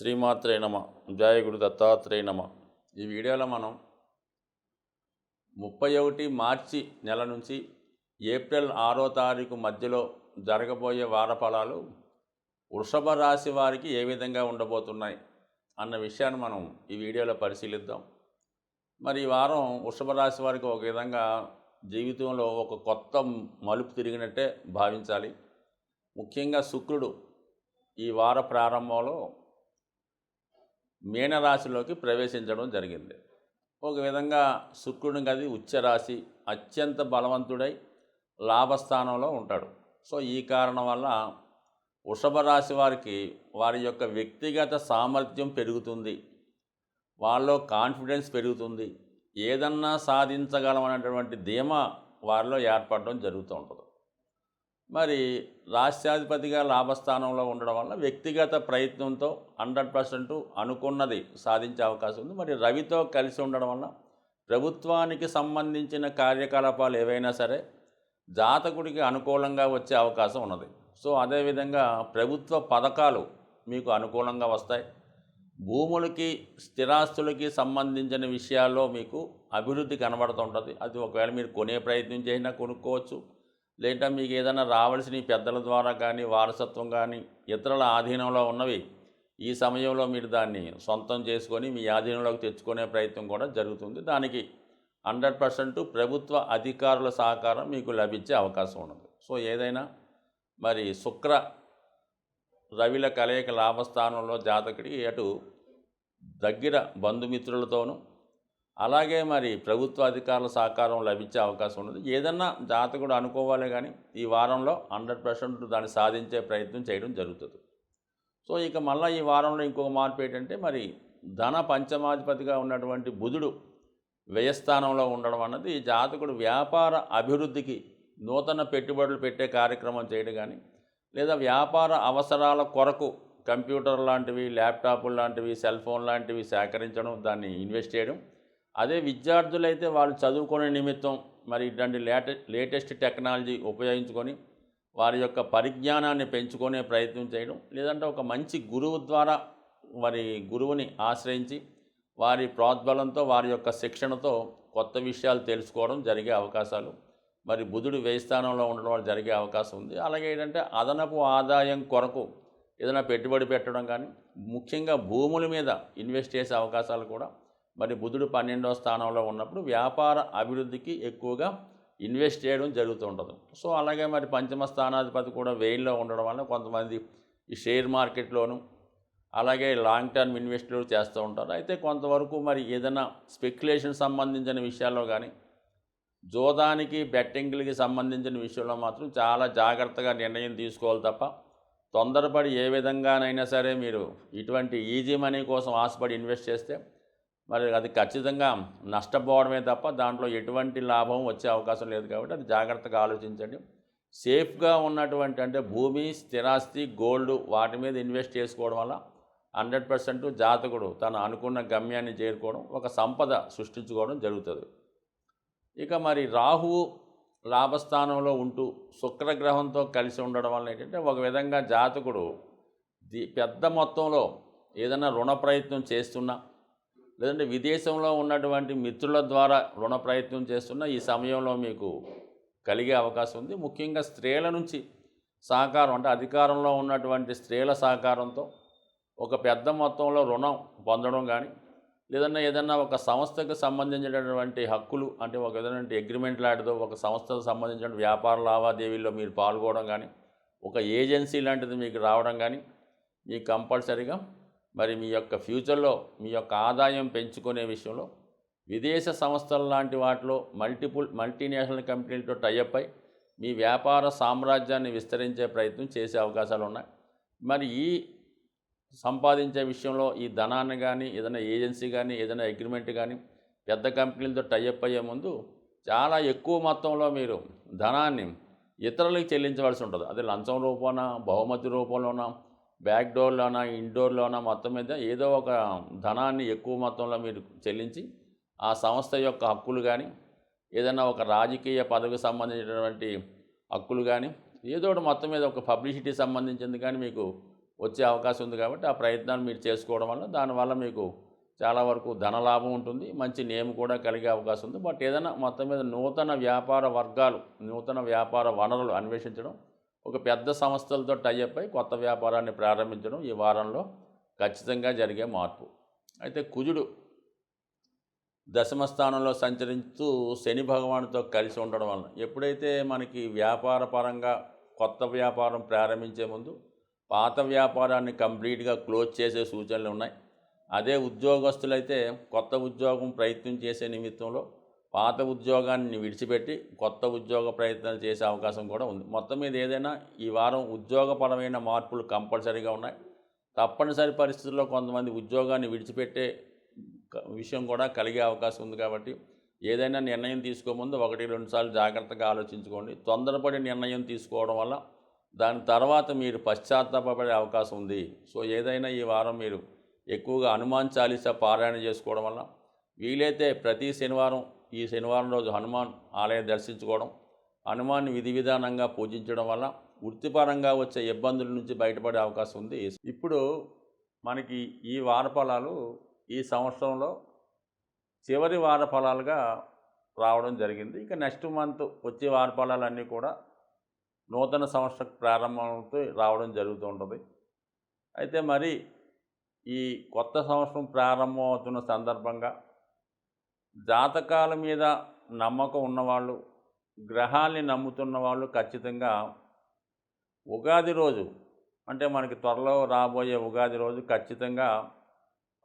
శ్రీమాత్రే నమ. జయ గురు దత్తాత్రేయ నమ. ఈ వీడియోలో మనం 31 మార్చి నెల నుంచి ఏప్రిల్ 6వ తారీఖు మధ్యలో జరగబోయే వార ఫలాలు వృషభ రాశి వారికి ఏ విధంగా ఉండబోతున్నాయి అన్న విషయాన్ని మనం ఈ వీడియోలో పరిశీలిద్దాం. మరి ఈ వారం వృషభ రాశి వారికి ఒక విధంగా జీవితంలో ఒక కొత్త మలుపు తిరిగినట్టే భావించాలి. ముఖ్యంగా శుక్రుడు ఈ వార ప్రారంభంలో మీనరాశిలోకి ప్రవేశించడం జరిగింది. ఒక విధంగా శుక్రుడిని గది ఉచ్చరాశి, అత్యంత బలవంతుడై లాభస్థానంలో ఉంటాడు. సో ఈ కారణం వల్ల వృషభ రాశి వారికి వారి యొక్క వ్యక్తిగత సామర్థ్యం పెరుగుతుంది, వాళ్ళలో కాన్ఫిడెన్స్ పెరుగుతుంది, ఏదన్నా సాధించగలమనేటువంటి ధీమా వారిలో ఏర్పడడం జరుగుతూ ఉంటుంది. మరి రాష్ట్రాధిపతిగా లాభస్థానంలో ఉండడం వల్ల వ్యక్తిగత ప్రయత్నంతో 100% అనుకున్నది సాధించే అవకాశం ఉంది. మరి రవితో కలిసి ఉండడం వల్ల ప్రభుత్వానికి సంబంధించిన కార్యకలాపాలు ఏవైనా సరే జాతకుడికి అనుకూలంగా వచ్చే అవకాశం ఉన్నది. సో అదేవిధంగా ప్రభుత్వ పథకాలు మీకు అనుకూలంగా వస్తాయి. భూములకి స్థిరాస్తులకి సంబంధించిన విషయాల్లో మీకు అభివృద్ధి కనబడుతుంటుంది. అది ఒకవేళ మీరు కొనే ప్రయత్నం చేసినా కొనుక్కోవచ్చు, లేదా మీకు ఏదైనా రావాల్సిన పెద్దల ద్వారా కానీ వారసత్వం కానీ ఇతరుల ఆధీనంలో ఉన్నవి ఈ సమయంలో మీరు దాన్ని సొంతం చేసుకొని మీ ఆధీనంలోకి తెచ్చుకునే ప్రయత్నం కూడా జరుగుతుంది. దానికి 100% ప్రభుత్వ అధికారుల సహకారం మీకు లభించే అవకాశం ఉన్నది. సో ఏదైనా మరి శుక్ర రవిల కలయిక లాభస్థానంలో జాతకుడికి అటు దగ్గర బంధుమిత్రులతోనూ అలాగే మరి ప్రభుత్వ అధికారుల సహకారం లభించే అవకాశం ఉన్నది. ఏదన్నా జాతకుడు అనుకోవాలి కానీ ఈ వారంలో 100% దాన్ని సాధించే ప్రయత్నం చేయడం జరుగుతుంది. సో ఇక మళ్ళీ ఈ వారంలో ఇంకొక మార్పు ఏంటంటే మరి ధన పంచమాధిపతిగా ఉన్నటువంటి బుధుడు వ్యయస్థానంలో ఉండడం అన్నది జాతకుడు వ్యాపార అభివృద్ధికి నూతన పెట్టుబడులు పెట్టే కార్యక్రమం చేయడం కానీ లేదా వ్యాపార అవసరాల కొరకు కంప్యూటర్ లాంటివి, ల్యాప్టాప్లు లాంటివి, సెల్ ఫోన్ లాంటివి సేకరించడం, దాన్ని ఇన్వెస్ట్ చేయడం. అదే విద్యార్థులైతే వాళ్ళు చదువుకునే నిమిత్తం మరి ఇట్లాంటి లేటెస్ట్ టెక్నాలజీ ఉపయోగించుకొని వారి యొక్క పరిజ్ఞానాన్ని పెంచుకునే ప్రయత్నం చేయడం, లేదంటే ఒక మంచి గురువు ద్వారా మరి గురువుని ఆశ్రయించి వారి ప్రోద్బలంతో వారి యొక్క శిక్షణతో కొత్త విషయాలు తెలుసుకోవడం జరిగే అవకాశాలు మరి బుధుడు వ్యయ స్థానంలో ఉండడం వల్ల జరిగే అవకాశం ఉంది. అలాగే ఏంటంటే అదనపు ఆదాయం కొరకు ఏదైనా పెట్టుబడి పెట్టడం కానీ ముఖ్యంగా భూముల మీద ఇన్వెస్ట్ చేసే అవకాశాలు కూడా మరి బుధుడు 12వ స్థానంలో ఉన్నప్పుడు వ్యాపార అభివృద్ధికి ఎక్కువగా ఇన్వెస్ట్ చేయడం జరుగుతూ ఉంటుంది. సో అలాగే మరి పంచమ స్థానాధిపతి కూడా వ్యయంలో ఉండడం వల్ల కొంతమంది ఈ షేర్ మార్కెట్లోను అలాగే లాంగ్ టర్మ్ ఇన్వెస్ట్లు చేస్తూ ఉంటారు. అయితే కొంతవరకు మరి ఏదైనా స్పెక్యులేషన్ సంబంధించిన విషయాల్లో కానీ జోదానికి బెట్టింగ్లకి సంబంధించిన విషయంలో మాత్రం చాలా జాగ్రత్తగా నిర్ణయం తీసుకోవాలి తప్ప తొందరపడి ఏ విధంగానైనా సరే మీరు ఇటువంటి ఈజీ మనీ కోసం ఆశపడి ఇన్వెస్ట్ చేస్తే మరి అది ఖచ్చితంగా నష్టపోవడమే తప్ప దాంట్లో ఎటువంటి లాభం వచ్చే అవకాశం లేదు. కాబట్టి అది జాగ్రత్తగా ఆలోచించండి. సేఫ్గా ఉన్నటువంటి అంటే భూమి, స్థిరాస్తి, గోల్డ్ వాటి మీద ఇన్వెస్ట్ చేసుకోవడం వల్ల 100% జాతకుడు తను అనుకున్న గమ్యాన్ని చేరుకోవడం, ఒక సంపద సృష్టించుకోవడం జరుగుతుంది. ఇక మరి రాహువు లాభస్థానంలో ఉంటూ శుక్రగ్రహంతో కలిసి ఉండడం వల్ల ఏంటంటే ఒక విధంగా జాతకుడు పెద్ద మొత్తంలో ఏదైనా రుణ ప్రయత్నం చేస్తున్నా లేదంటే విదేశంలో ఉన్నటువంటి మిత్రుల ద్వారా రుణ ప్రయత్నం చేస్తున్న ఈ సమయంలో మీకు కలిగే అవకాశం ఉంది. ముఖ్యంగా స్త్రీల నుంచి సహకారం అంటే అధికారంలో ఉన్నటువంటి స్త్రీల సహకారంతో ఒక పెద్ద మొత్తంలో రుణం పొందడం కానీ లేదన్నా ఏదన్నా ఒక సంస్థకు సంబంధించినటువంటి హక్కులు అంటే ఒక విధమైన అగ్రిమెంట్ లాంటిదో ఒక సంస్థకు సంబంధించిన వ్యాపార లావాదేవీల్లో మీరు పాల్గొనడం కానీ ఒక ఏజెన్సీ లాంటిది మీకు రావడం కానీ మీకు కంపల్సరీగా మరి మీ యొక్క ఫ్యూచర్లో మీ యొక్క ఆదాయం పెంచుకునే విషయంలో విదేశ సంస్థల లాంటి వాటిలో మల్టీనేషనల్ కంపెనీలతో టైఅప్ అయి మీ వ్యాపార సామ్రాజ్యాన్ని విస్తరించే ప్రయత్నం చేసే అవకాశాలు ఉన్నాయి. మరి ఈ సంపాదించే విషయంలో ఈ ధనాన్ని కానీ ఏదైనా ఏజెన్సీ కానీ ఏదైనా అగ్రిమెంట్ కానీ పెద్ద కంపెనీలతో టైఅప్ అయ్యే ముందు చాలా ఎక్కువ మొత్తంలో మీరు ధనాన్ని ఇతరులకు చెల్లించవలసి ఉంటుంది. అది లంచం రూపంలోనా, బహుమతి రూపంలోనా, బ్యాక్ డోర్లోనా, ఇండోర్లోనా మొత్తం మీద ఏదో ఒక ధనాన్ని ఎక్కువ మొత్తంలో మీరు చెల్లించి ఆ సంస్థ యొక్క హక్కులు కానీ ఏదైనా ఒక రాజకీయ పదవికి సంబంధించినటువంటి హక్కులు కానీ ఏదో ఒకటి మొత్తం మీద ఒక పబ్లిసిటీ సంబంధించింది కానీ మీకు వచ్చే అవకాశం ఉంది కాబట్టి ఆ ప్రయత్నాన్ని మీరు చేసుకోవడం వల్ల దానివల్ల మీకు చాలా వరకు ధనలాభం ఉంటుంది, మంచి నేమ్ కూడా కలిగే అవకాశం ఉంది. బట్ ఏదైనా మొత్తం మీద నూతన వ్యాపార వర్గాలు, నూతన వ్యాపార వనరులు అన్వేషించడం, ఒక పెద్ద సంస్థలతో టైఅప్ అయి కొత్త వ్యాపారాన్ని ప్రారంభించడం ఈ వారంలో ఖచ్చితంగా జరిగే మార్పు. అయితే కుజుడు దశమ స్థానంలో సంచరిస్తూ శని భగవానుడితో కలిసి ఉండడం వలన ఎప్పుడైతే మనకి వ్యాపార పరంగా కొత్త వ్యాపారం ప్రారంభించే ముందు పాత వ్యాపారాన్ని కంప్లీట్గా క్లోజ్ చేసే సూచనలు ఉన్నాయి. అదే ఉద్యోగస్తులైతే కొత్త ఉద్యోగం ప్రయత్నం చేసే నిమిత్తంలో పాత ఉద్యోగాన్ని విడిచిపెట్టి కొత్త ఉద్యోగ ప్రయత్నాలు చేసే అవకాశం కూడా ఉంది. మొత్తం మీద ఏదైనా ఈ వారం ఉద్యోగపరమైన మార్పులు కంపల్సరీగా ఉన్నాయి. తప్పనిసరి పరిస్థితుల్లో కొంతమంది ఉద్యోగాన్ని విడిచిపెట్టే విషయం కూడా కలిగే అవకాశం ఉంది. కాబట్టి ఏదైనా నిర్ణయం తీసుకోముందు 1-2 సార్లు జాగ్రత్తగా ఆలోచించుకోండి. తొందరపడి నిర్ణయం తీసుకోవడం వల్ల దాని తర్వాత మీరు పశ్చాత్తాపపడే అవకాశం ఉంది. సో ఏదైనా ఈ వారం మీరు ఎక్కువగా హనుమాన్ చాలీసా పారాయణ చేసుకోవడం వల్ల, వీలైతే ప్రతి శనివారం ఈ శనివారం రోజు హనుమాన్ ఆలయం దర్శించుకోవడం, హనుమాన్ని విధి విధానంగా పూజించడం వల్ల వృత్తిపరంగా వచ్చే ఇబ్బందుల నుంచి బయటపడే అవకాశం ఉంది. ఇప్పుడు మనకి ఈ వార ఫలాలు ఈ సంవత్సరంలో చివరి వార ఫలాలుగా రావడం జరిగింది. ఇక నెక్స్ట్ మంత్ వచ్చే వార ఫలాలన్నీ కూడా నూతన సంవత్సర ప్రారంభంతో రావడం జరుగుతూ ఉంటుంది. అయితే మరి ఈ కొత్త సంవత్సరం ప్రారంభం అవుతున్న సందర్భంగా జాతకాల మీద నమ్మకం ఉన్నవాళ్ళు, గ్రహాల్ని నమ్ముతున్న వాళ్ళు ఖచ్చితంగా ఉగాది రోజు, అంటే మనకి త్వరలో రాబోయే ఉగాది రోజు ఖచ్చితంగా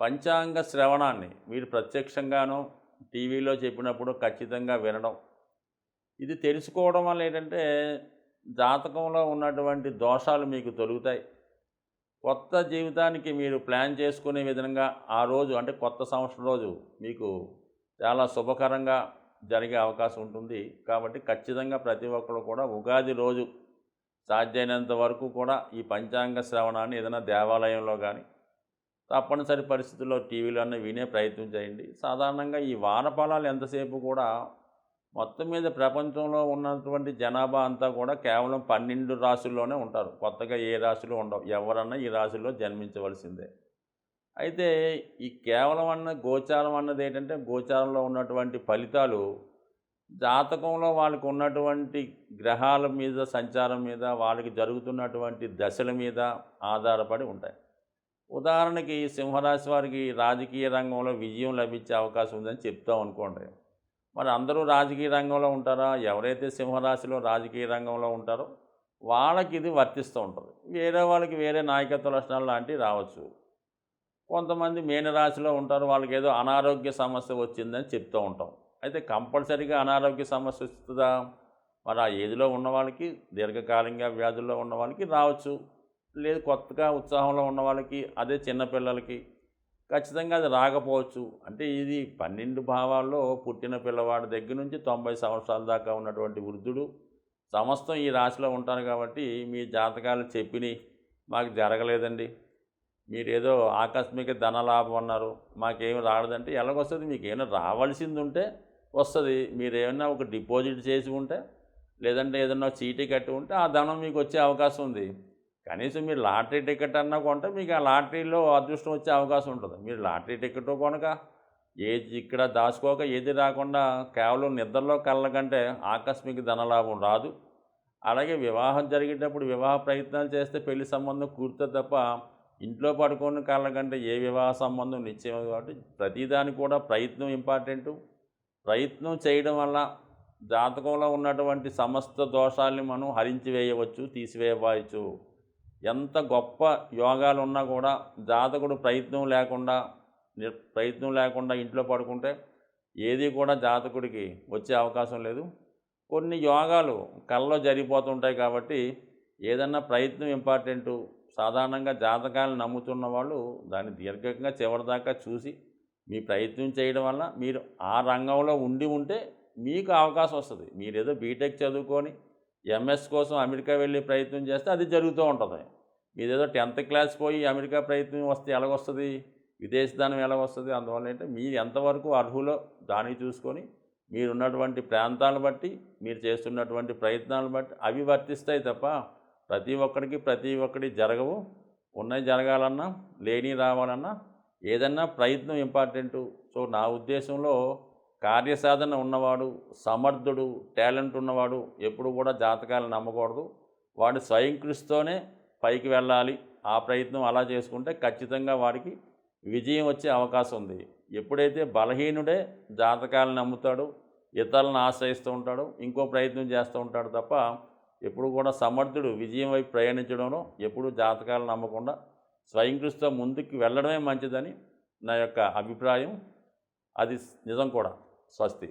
పంచాంగ శ్రవణాన్ని మీరు ప్రత్యక్షంగానో టీవీలో చెప్పినప్పుడు ఖచ్చితంగా వినడం. ఇది తెలుసుకోవడం వల్ల ఏంటంటే జాతకంలో ఉన్నటువంటి దోషాలు మీకు తొలుగుతాయి. కొత్త జీవితానికి మీరు ప్లాన్ చేసుకునే విధంగా ఆ రోజు, అంటే కొత్త సంవత్సరం రోజు మీకు చాలా శుభకరంగా జరిగే అవకాశం ఉంటుంది. కాబట్టి ఖచ్చితంగా ప్రతి ఒక్కరు కూడా ఉగాది రోజు సాధ్యమైనంత వరకు కూడా ఈ పంచాంగ శ్రవణాన్ని ఏదైనా దేవాలయంలో కానీ తప్పనిసరి పరిస్థితుల్లో టీవీలోనే వినే ప్రయత్నం చేయండి. సాధారణంగా ఈ వార ఫలాలు ఎంతసేపు కూడా మొత్తం మీద ప్రపంచంలో ఉన్నటువంటి జనాభా అంతా కూడా కేవలం 12 రాశుల్లోనే ఉంటారు. కొత్తగా ఏ రాశిలో ఉండవు. ఎవరన్నా ఈ రాశుల్లో జన్మించవలసిందే. అయితే ఈ కేవలం గోచారం అన్నది ఏంటంటే, గోచారంలో ఉన్నటువంటి ఫలితాలు జాతకంలో వాళ్ళకు ఉన్నటువంటి గ్రహాల మీద సంచారం మీద, వాళ్ళకి జరుగుతున్నటువంటి దశల మీద ఆధారపడి ఉంటాయి. ఉదాహరణకి సింహరాశి వారికి రాజకీయ రంగంలో విజయం లభించే అవకాశం ఉందని చెప్తాం అనుకోండి. మరి అందరూ రాజకీయ రంగంలో ఉంటారా? ఎవరైతే సింహరాశిలో రాజకీయ రంగంలో ఉంటారో వాళ్ళకి ఇది వర్తిస్తూ ఉంటుంది. వేరే వాళ్ళకి వేరే నాయకత్వ లక్షణాలు లాంటివి రావచ్చు. కొంతమంది మీనరాశిలో ఉంటారు, వాళ్ళకి ఏదో అనారోగ్య సమస్య వచ్చిందని చెప్తూ ఉంటాం. అయితే కంపల్సరీగా అనారోగ్య సమస్య వస్తుందా? మరి ఆ ఏజ్లో ఉన్న వాళ్ళకి, దీర్ఘకాలికంగా వ్యాధుల్లో ఉన్న వాళ్ళకి రావచ్చు. లేదు కొత్తగా ఉత్సాహంలో ఉన్న వాళ్ళకి, అదే చిన్నపిల్లలకి ఖచ్చితంగా అది రాకపోవచ్చు. అంటే ఇది 12 భావాల్లో పుట్టిన పిల్లవాడి దగ్గర నుంచి 90 సంవత్సరాల దాకా ఉన్నటువంటి వృద్ధుడు సమస్తం ఈ రాశిలో ఉంటారు. కాబట్టి మీ జాతకాలు చెప్పినాయి మాకు జరగలేదండి, మీరేదో ఆకస్మిక ధనలాభం అన్నారు, మాకేమి రాలేదంటే ఎలాగొస్తుంది? మీకు ఏమైనా రావాల్సింది ఉంటే వస్తుంది. మీరేమైనా ఒక డిపాజిట్ చేసి ఉంటే, లేదంటే ఏదన్నా చీటీ కట్టి ఉంటే ఆ ధనం మీకు వచ్చే అవకాశం ఉంది. కనీసం మీరు లాటరీ టికెట్ అన్నా కొంటే మీకు ఆ లాటరీలో అదృష్టం వచ్చే అవకాశం ఉంటుంది. మీరు లాటరీ టికెట్ కొనక, ఏది ఇక్కడ దాచుకోక, ఏది రాకుండా కేవలం నిద్రలో కళ్ళ కంటే ఆకస్మిక ధనలాభం రాదు. అలాగే వివాహం జరిగేటప్పుడు వివాహ ప్రయత్నాలు చేస్తే పెళ్లి సంబంధం కుదురుతుంది తప్ప ఇంట్లో పడుకొని కళ్ళ కంటే ఏ వివాహ సంబంధం నిశ్చయం. కాబట్టి ప్రతిదానికి కూడా ప్రయత్నం ఇంపార్టెంటు. ప్రయత్నం చేయడం వల్ల జాతకంలో ఉన్నటువంటి సమస్త దోషాల్ని మనం హరించి వేయవచ్చు, తీసివేయవచ్చు. ఎంత గొప్ప యోగాలు ఉన్నా కూడా జాతకుడు ప్రయత్నం లేకుండా ఇంట్లో పడుకుంటే ఏది కూడా జాతకుడికి వచ్చే అవకాశం లేదు. కొన్ని యోగాలు కళ్ళలో జరిగిపోతుంటాయి. కాబట్టి ఏదన్నా ప్రయత్నం ఇంపార్టెంటు. సాధారణంగా జాతకాలను నమ్ముతున్న వాళ్ళు దాన్ని దీర్ఘంగా చివరిదాకా చూసి మీ ప్రయత్నం చేయడం వల్ల మీరు ఆ రంగంలో ఉంటే మీకు అవకాశం వస్తుంది. మీరేదో బీటెక్ చదువుకొని ఎంఎస్ కోసం అమెరికా వెళ్ళి ప్రయత్నం చేస్తే అది జరుగుతూ ఉంటుంది. మీదేదో 10th క్లాస్ పోయి అమెరికా ప్రయత్నం వస్తే ఎలాగొస్తుంది? విదేశదానం ఎలాగొస్తుంది? అందువల్ల ఏంటంటే మీరు ఎంతవరకు అర్హులో దాన్ని చూసుకొని మీరున్నటువంటి ప్రాంతాలను బట్టి, మీరు చేస్తున్నటువంటి ప్రయత్నాలను బట్టి అవి వర్తిస్తాయి తప్ప ప్రతి ఒక్కరికి జరగవు. ఉన్నవి జరగాలన్నా లేని రావాలన్నా ఏదన్నా ప్రయత్నం ఇంపార్టెంటు. సో నా ఉద్దేశంలో కార్యసాధన ఉన్నవాడు, సమర్థుడు, టాలెంట్ ఉన్నవాడు ఎప్పుడు కూడా జాతకాలను నమ్మకూడదు. వాడు స్వయం కృషితోనే పైకి వెళ్ళాలి. ఆ ప్రయత్నం అలా చేసుకుంటే ఖచ్చితంగా వాడికి విజయం వచ్చే అవకాశం ఉంది. ఎప్పుడైతే బలహీనుడే జాతకాలను నమ్ముతాడు, ఇతరులను ఆశ్రయిస్తూ ఉంటాడు, ఇంకో ప్రయత్నం చేస్తూ ఉంటాడు తప్ప ఎప్పుడు కూడా సమర్థుడు విజయం వైపు ప్రయాణించడంలో ఎప్పుడూ జాతకాలను నమ్మకుండా స్వయం కృషితో ముందుకు వెళ్ళడమే మంచిదని నా యొక్క అభిప్రాయం. అది నిజం కూడా. స్వస్తి.